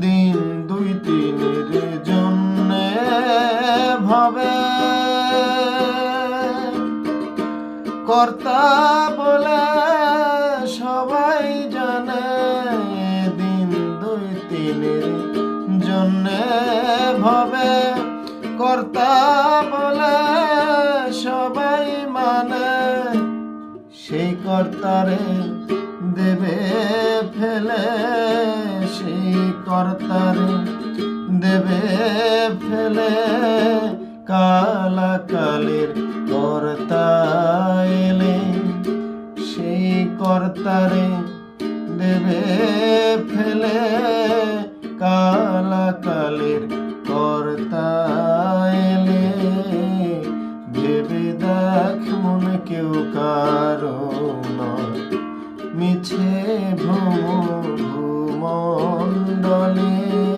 দিন দুই তিনের জন্যে ভাবে কর্তা বলে সবাই জানে, দিন দুই তিনের জন্যে ভাবে কর্তা বলে সবাই মানে, সেই কর্তারে দেবে ফেলে, সেই কর্তারে দেবে ফেলে, কালাকালের কর্তা এলে, সেই কর্তারে দেবে ফেলে, কালাকালের কর্তা এলে। ভেবে দেখ মন কেউ কারো নয়, মিছে ভ্রমণ্ডলে